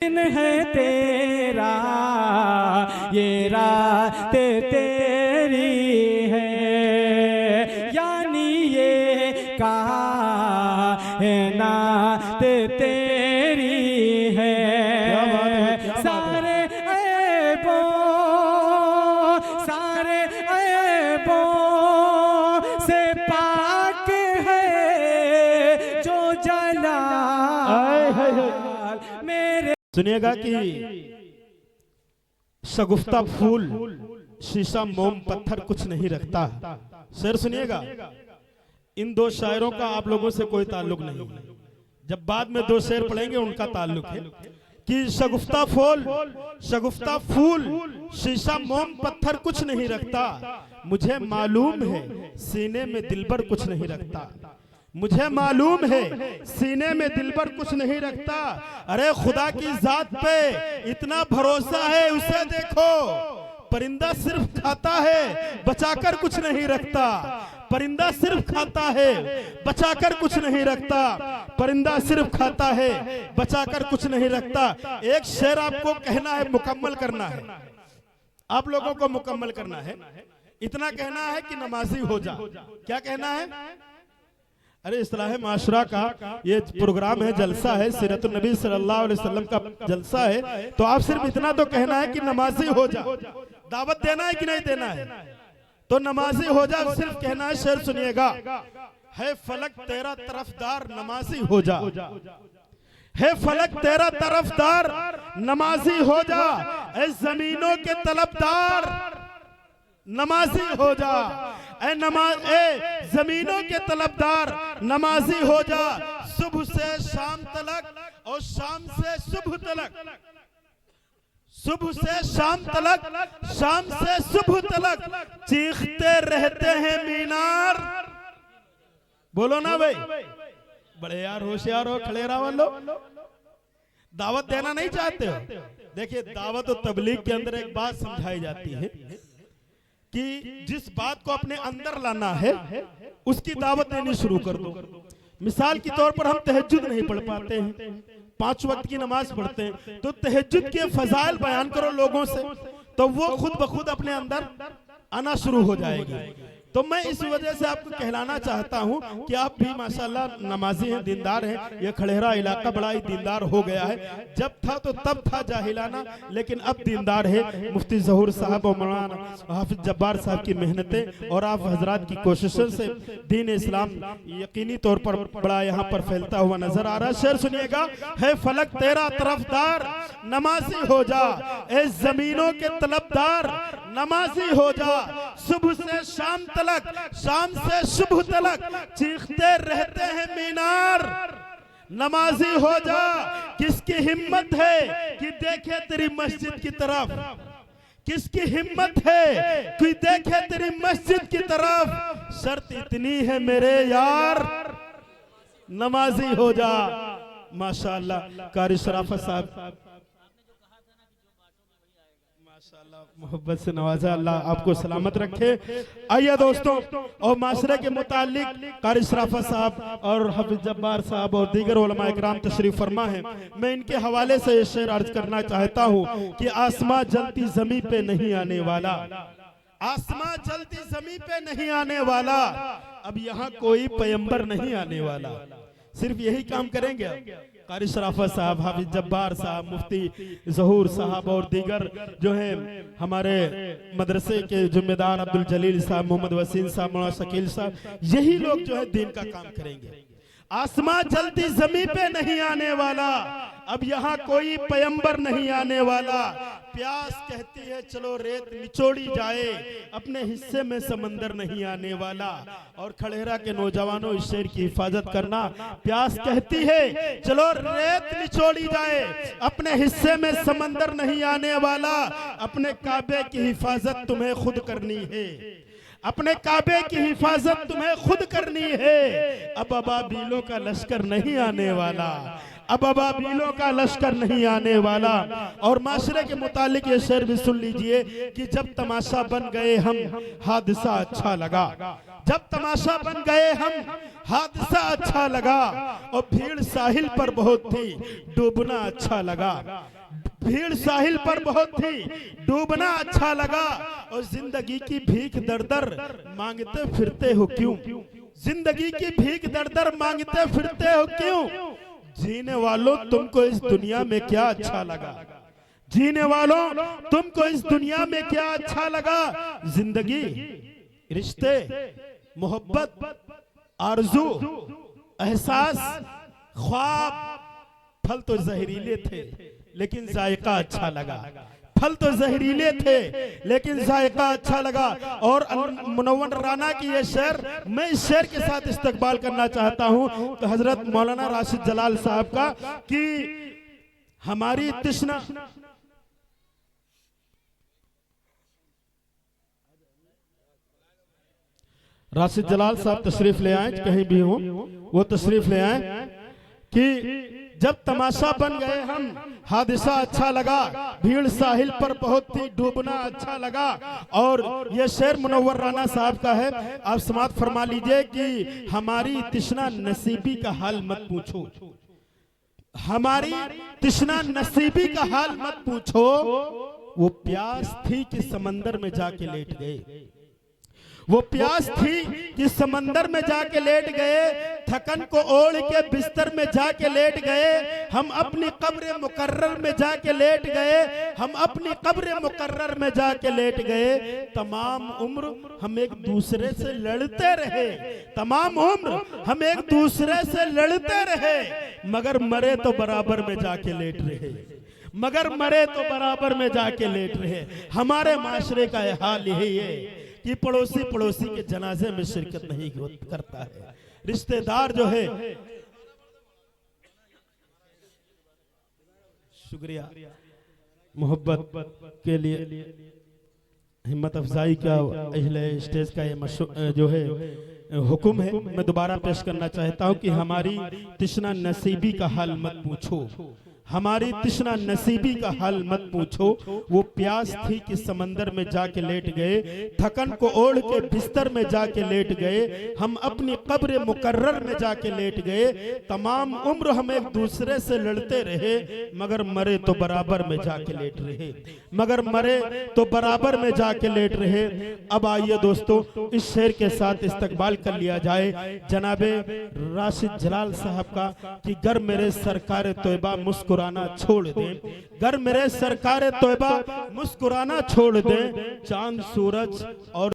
दिन है तेरा, ये रात तेरी है, यानी ये कायनात तेरी है। सारे ऐबों से पाक है जो जलाल मेरे। सुनिएगा कि शगुफ्ता फूल शीशा मोम पत्थर कुछ नहीं रखता। शेर सुनिएगा, इन दो शायरों का आप लोगों से कोई ताल्लुक नहीं है। जब बाद में दो शेर पढ़ेंगे उनका ताल्लुक है कि शगुफ्ता फूल शीशा मोम पत्थर कुछ नहीं रखता। मुझे मालूम है सीने में दिलबर कुछ नहीं रखता। मुझे मालूम है सीने में दिलबर कुछ नहीं रखता। अरे खुदा की जात पे इतना भरोसा है, उसे देखो। परिंदा सिर्फ खाता है, बचाकर कुछ नहीं रखता। परिंदा सिर्फ खाता है, बचाकर कुछ नहीं रखता। परिंदा सिर्फ खाता है, बचाकर कुछ नहीं रखता। एक शेर आपको कहना है, मुकम्मल करना है, आप लोगों को मुकम्मल करना है। इतना कहना है कि नमाजी हो जा। क्या कहना है? अरे इस्लाह माशरा का ये प्रोग्राम है, जलसा है, सीरत नबी सल्लल्लाहु अलैहि वसल्लम का जलसा है। तो आप सिर्फ इतना तो कहना है कि नमाजी हो जा। दावत देना है कि नहीं देना है? तो नमाजी हो जा सिर्फ कहना है। शेर सुनिएगा, है फलक तेरा तरफदार नमाजी हो जा। है फलक तेरा तरफदार नमाजी हो जा। ऐ जमीनों के तलबदार नमाजी हो जा। ए जमीनों के तलबदार नमाजी हो जा। सुबह से शाम तलक और शाम से सुबह तलक, सुबह से शाम तलक, शाम से सुबह तलक चीखते रहते हैं मीनार। बोलो ना भाई, बड़े यार होशियार हो, खलेरा वालो। दावत देना नहीं चाहते हो? देखिए, दावत और तबलीग के अंदर एक बात समझाई जाती है कि जिस बात को अपने अंदर लाना है उसकी दावत देनी शुरू कर दो। मिसाल के तौर पर हम तहज्जुद नहीं पढ़ पाते हैं, 5 वक्त की नमाज पढ़ते हैं, तो तहज्जुद के फजाइल बयान करो लोगों से, तो वो खुद ब खुद अपने अंदर आना शुरू हो जाएगी। तो मैं इस वजह से आपको कहलाना चाहता हूं कि आप भी माशाल्लाह नमाजी हैं, दीनदार हैं। ये खड़ेरा इलाका बड़ा ही दीनदार हो गया है। जब था तो तब था जाहिलाना, लेकिन अब दीनदार है। मुफ्ती ज़हूर साहब और मौलाना हाफिज जब्बार साहब की मेहनतें और आप हजरात की कोशिशों से दीन इस्लाम यकीनी तौर पर बड़ा यहाँ पर फैलता हुआ नजर आ रहा है। शेर सुनिएगा, है फलक तेरा तरफदार नमाजी हो जा। ए जमीनों के तलबदार नमाजी हो जा। सुबह से शाम तलक, शाम से सुबह तलक चीखते रहते हैं मीनार। नमाजी हो जा। किसकी हिम्मत है कि देखे तेरी मस्जिद की तरफ? किसकी हिम्मत है कि देखे तेरी मस्जिद की तरफ? शर्त इतनी है मेरे यार, नमाजी हो जा। माशाअल्लाह, कारी शराफत साहब मोहब्बत से नवाजा, अल्लाह आपको सलामत रखे। आइए दोस्तों, और माशरे के मुतालिक कारी शराफत साहब और हाफिज जब्बार साहब और दीगर उलमा इकराम तशरीफ फरमा है। मैं इनके हवाले से ये शेर अर्ज करना चाहता हूँ कि आसमां जलती जमी पे नहीं आने वाला, आसमां जलती जमी पे नहीं आने वाला। अब यहाँ कोई पैगंबर नहीं आने वाला, सिर्फ यही काम करेंगे। कारी शराफत साहब, हाफिज जब्बार साहब, मुफ्ती ज़हूर साहब और दीगर जो हैं हमारे मदरसे के जिम्मेदार अब्दुल जलील साहब, मोहम्मद वसीम साहब, मौलाना शकील साहब, यही लोग जो है दीन का काम करेंगे। आसमां जलती जमी पे नहीं आने वाला, अब यहाँ कोई पैगंबर नहीं आने वाला। प्यास कहती है चलो रेत निचोड़ी जाए, अपने हिस्से में समंदर नहीं आने वाला। और खड़ेरा के नौजवानों, इस शेर की हिफाजत करना। प्यास कहती है चलो रेत निचोड़ी जाए, अपने हिस्से में समंदर नहीं आने वाला। अपने काबे की हिफाजत तुम्हें खुद करनी है, अपने काबे की हिफाजत तुम्हें खुद करनी है। अब अबाबीलों का लश्कर नहीं आने वाला, अब अबाबीलों का लश्कर नहीं आने वाला। और माशरे के मुतालिक ये शेर भी सुन लीजिए कि जब तमाशा बन गए हम हादसा अच्छा लगा। जब तमाशा बन गए हम हादसा अच्छा लगा। और भीड़ साहिल पर बहुत थी, डूबना अच्छा लगा। भीड़ साहिल पर बहुत थी, डूबना अच्छा लगा। और जिंदगी की भीख दर दर मांगते फिरते हो क्यों? जिंदगी की भीख दर दर मांगते फिरते हो क्यों? जीने वालों तुमको इस दुनिया में क्या अच्छा लगा? जीने वालों तुमको इस दुनिया में क्या अच्छा लगा? जिंदगी, रिश्ते, मोहब्बत, आरजू, एहसास, ख्वाब, फल तो जहरीले थे लेकिन जायका अच्छा लगा। फल तो जहरीले थे लेकिन जायका अच्छा लगा। और मुनव्वर राना की ये शेर, मैं इस शेर के साथ इस्तकबाल करना चाहता हूं कि हजरत मौलाना राशिद जलाल साहब का कि हमारी तृष्णा, राशिद जलाल साहब तशरीफ ले आए, कहीं भी हो वो तशरीफ ले आए कि जब तमाशा बन गए हम हादसा अच्छा लगा। भीड़ साहिल पर बहुत थी, डूबना अच्छा लगा। और ये शेर मुनव्वर राना साहब का है, आप समात फरमा लीजिए कि हमारी तृष्णा नसीबी का हाल मत पूछो। हमारी तृष्णा नसीबी का हाल मत पूछो। वो प्यास थी कि समंदर में जाके लेट गए। वो प्यास थी कि समंदर में जाके लेट गए। थकन को ओढ़ के बिस्तर में जाके लेट गए। हम अपनी कब्र मुकर्रर में जाके लेट गए। हम अपनी कब्र मुकर्रर में जाके लेट गए। तमाम उम्र हम एक दूसरे से लड़ते रहे। तमाम उम्र हम एक दूसरे से लड़ते रहे, मगर मरे तो बराबर में जाके लेट रहे। मगर मरे तो बराबर में जाके लेट रहे। हमारे माशरे का हाल यही है कि पड़ोसी पड़ोसी के जनाजे में शिरकत नहीं करता है। रिश्तेदार जो है, शुक्रिया मोहब्बत के लिए हिम्मत अफजाई का अहले स्टेज का ये जो है हुक्म है, मैं दोबारा पेश करना चाहता हूं कि हमारी तृष्णा नसीबी का हाल मत पूछो। हमारी तृष्णा नसीबी का हाल मत पूछो। वो प्यास थी कि समंदर में जाके लेट गए। थकन को ओढ़ के बिस्तर में जाके लेट गए। हम अपनी कब्र मुकर्रर में जाके लेट गए। तमाम उम्र हम एक दूसरे से लड़ते रहे, मगर मरे तो बराबर में जाके लेट रहे। मगर मरे तो बराबर में जाके लेट रहे। अब आइए दोस्तों, इस शेर के साथ इस्तकबाल कर लिया जाए जनाबे राशिद जलाल साहब का कि गर मेरे सरकार तौबा मुस्कुराना छोड़ दें। गर मेरे सरकार तौबा मुस्कुराना छोड़ दें। चांद सूरज और